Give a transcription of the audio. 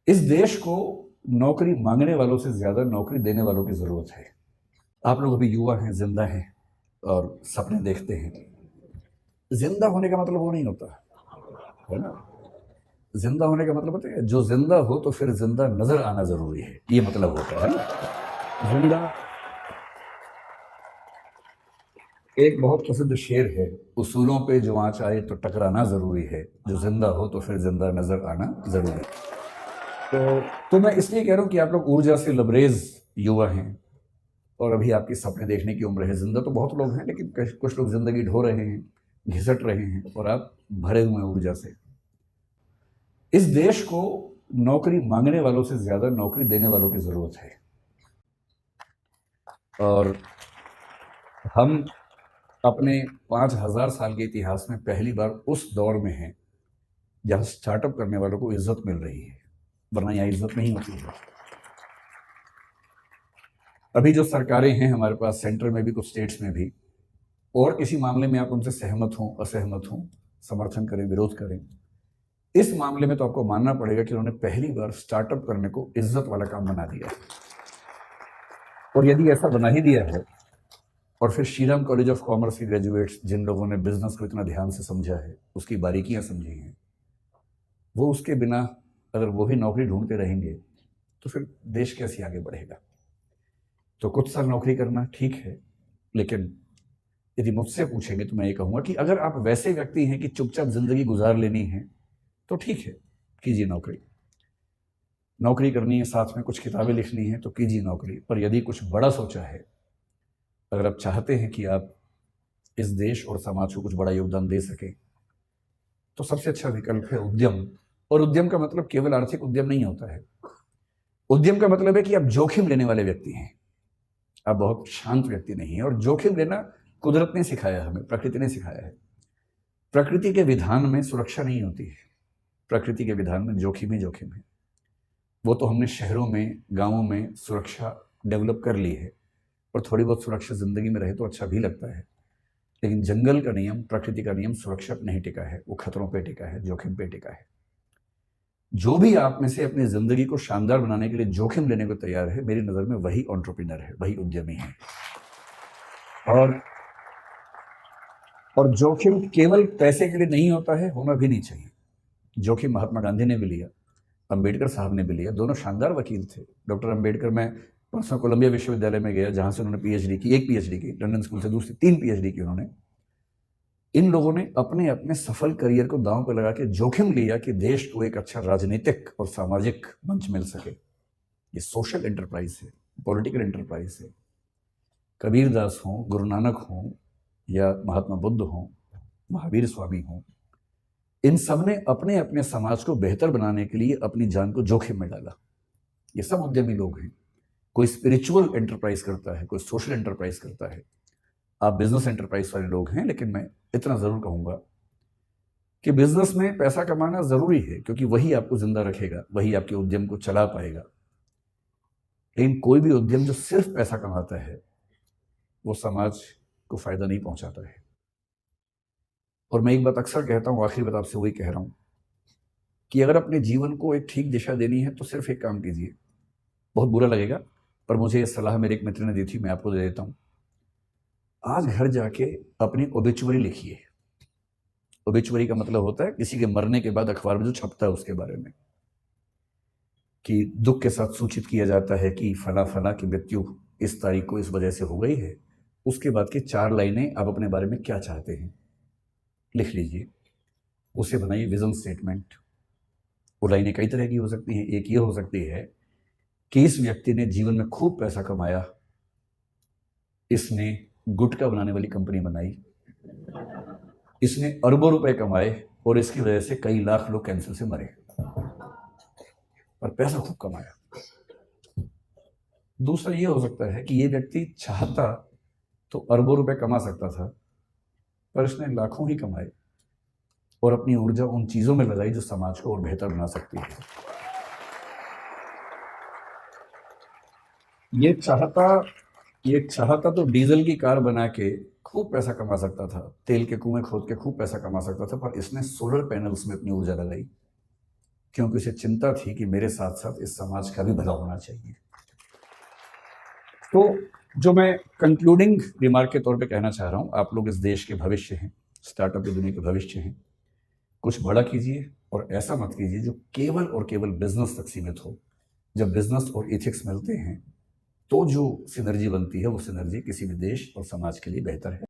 इस देश को नौकरी मांगने वालों से ज्यादा नौकरी देने वालों की जरूरत है। आप लोग अभी युवा हैं, जिंदा हैं और सपने देखते हैं। जिंदा होने का मतलब वो नहीं होता है ना। जिंदा होने का मतलब होता है जो जिंदा हो तो फिर जिंदा नजर आना जरूरी है, ये मतलब होता है ना। जिंदा एक बहुत प्रसिद्ध शेर है, उसूलों पे जो आँच आए तो टकराना जरूरी है, जो जिंदा हो तो फिर जिंदा नजर आना जरूरी है। तो मैं इसलिए कह रहा हूं कि आप लोग ऊर्जा से लबरेज युवा हैं और अभी आपकी सपने देखने की उम्र है। जिंदा तो बहुत लोग हैं, लेकिन कुछ लोग जिंदगी ढो रहे हैं, घिसट रहे हैं, और आप भरे हुए हैं ऊर्जा से। इस देश को नौकरी मांगने वालों से ज्यादा नौकरी देने वालों की जरूरत है। और हम अपने 5,000 साल के इतिहास में पहली बार उस दौर में हैं जहां स्टार्टअप करने वालों को इज्जत मिल रही है, वरना यहां इज्जत नहीं होती है। अभी जो सरकारें हैं हमारे पास, सेंटर में भी, कुछ स्टेट्स में भी, और किसी मामले में आप उनसे सहमत हों असहमत हों, समर्थन करें विरोध करें, इस मामले में तो आपको मानना पड़ेगा कि उन्होंने पहली बार स्टार्टअप करने को इज्जत वाला काम बना दिया है। और यदि ऐसा बना ही दिया है, और फिर श्रीराम कॉलेज ऑफ कॉमर्स के ग्रेजुएट्स, जिन लोगों ने बिजनेस को इतना ध्यान से समझा है, उसकी बारीकियां समझी हैं, वो उसके बिना अगर वो भी नौकरी ढूंढते रहेंगे तो फिर देश कैसे आगे बढ़ेगा। तो कुछ साल नौकरी करना ठीक है, लेकिन यदि मुझसे पूछेंगे तो मैं ये कहूंगा कि अगर आप वैसे व्यक्ति हैं कि चुपचाप जिंदगी गुजार लेनी है तो ठीक है, कीजिए नौकरी। नौकरी करनी है, साथ में कुछ किताबें लिखनी है, तो कीजिए नौकरी। पर यदि कुछ बड़ा सोचा है, अगर आप चाहते हैं कि आप इस देश और समाज को कुछ बड़ा योगदान दे सके, तो सबसे अच्छा विकल्प है उद्यम। और उद्यम का मतलब केवल आर्थिक उद्यम नहीं होता है। उद्यम का मतलब है कि आप जोखिम लेने वाले व्यक्ति हैं, आप बहुत शांत व्यक्ति नहीं है। और जोखिम लेना कुदरत ने सिखाया, हमें प्रकृति ने सिखाया है। प्रकृति के विधान में सुरक्षा नहीं होती है, प्रकृति के विधान में जोखिम ही जोखिम है। वो तो हमने शहरों में, गांवों में सुरक्षा डेवलप कर ली है, और थोड़ी बहुत सुरक्षा जिंदगी में रहे तो अच्छा भी लगता है। लेकिन जंगल का नियम, प्रकृति का नियम सुरक्षा पर नहीं टिका है, वो खतरों पे टिका है, जोखिम पे टिका है। जो भी आप में से अपनी जिंदगी को शानदार बनाने के लिए जोखिम लेने को तैयार है, मेरी नजर में वही एंटरप्रेन्योर है, वही उद्यमी है। और और जोखिम केवल पैसे के लिए नहीं होता है, होना भी नहीं चाहिए। जोखिम महात्मा गांधी ने भी लिया, अंबेडकर साहब ने भी लिया, दोनों शानदार वकील थे। डॉक्टर अंबेडकर, मैं परसों कोलंबिया विश्वविद्यालय में गया, जहां से उन्होंने पीएचडी की, एक पीएचडी की, लंदन स्कूल से दूसरी 3 पीएचडी की उन्होंने। इन लोगों ने अपने अपने सफल करियर को दांव पर लगा के जोखिम लिया कि देश को एक अच्छा राजनीतिक और सामाजिक मंच मिल सके। ये सोशल एंटरप्राइज है, पॉलिटिकल एंटरप्राइज है। कबीरदास हों, गुरु नानक हों, या महात्मा बुद्ध हों, महावीर स्वामी हों, इन सब ने अपने अपने समाज को बेहतर बनाने के लिए अपनी जान को जोखिम में डाला। ये सब उद्यमी लोग हैं। कोई स्पिरिचुअल एंटरप्राइज करता है, कोई सोशल एंटरप्राइज करता है। आप बिजनेस एंटरप्राइज वाले लोग हैं, लेकिन मैं इतना जरूर कहूंगा कि बिजनेस में पैसा कमाना जरूरी है, क्योंकि वही आपको जिंदा रखेगा, वही आपके उद्यम को चला पाएगा। लेकिन कोई भी उद्यम जो सिर्फ पैसा कमाता है, वो समाज को फायदा नहीं पहुंचाता है। और मैं एक बात अक्सर कहता हूं, आखिरी बात आपसे वही कह रहा हूं, कि अगर अपने जीवन को एक ठीक दिशा देनी है तो सिर्फ एक काम कीजिए। बहुत बुरा लगेगा, पर मुझे ये सलाह मेरे एक मित्र ने दी थी, मैं आपको दे देता हूं। आज घर जाके अपनी ओबिचुअरी लिखिए। ओबिचुअरी का मतलब होता है किसी के मरने के बाद अखबार में जो छपता है उसके बारे में, कि दुख के साथ सूचित किया जाता है कि फला फला की मृत्यु इस तारीख को इस वजह से हो गई है। उसके बाद की 4 लाइनें आप अपने बारे में क्या चाहते हैं लिख लीजिए, उसे बनाइए विजन स्टेटमेंट। वो लाइनें कई तरह की हो सकती हैं। एक ये हो सकती है कि इस व्यक्ति ने जीवन में खूब पैसा कमाया, इसने गुटखा बनाने वाली कंपनी बनाई, इसने अरबों रुपए कमाए, और इसकी वजह से कई लाख लोग कैंसर से मरे, और पैसा खूब कमाया। दूसरा ये हो सकता है कि ये व्यक्ति चाहता तो अरबों रुपए कमा सकता था, पर इसने लाखों ही कमाए और अपनी ऊर्जा उन चीजों में लगाई जो समाज को और बेहतर बना सकती है। ये चाहता तो डीजल की कार बना के खूब पैसा कमा सकता था, तेल के कुएं खोद के खूब पैसा कमा सकता था, पर इसने सोलर पैनल्स में अपनी ऊर्जा लगाई क्योंकि उसे चिंता थी कि मेरे साथ साथ इस समाज का भी भला होना चाहिए। तो जो मैं कंक्लूडिंग रिमार्क के तौर पे कहना चाह रहा हूँ, आप लोग इस देश के भविष्य हैं, स्टार्टअप की दुनिया के भविष्य हैं। कुछ बड़ा कीजिए और ऐसा मत कीजिए जो केवल और केवल बिजनेस तक सीमित हो। जब बिजनेस और एथिक्स मिलते हैं तो जो सिनर्जी बनती है, वो सिनर्जी किसी भी देश और समाज के लिए बेहतर है।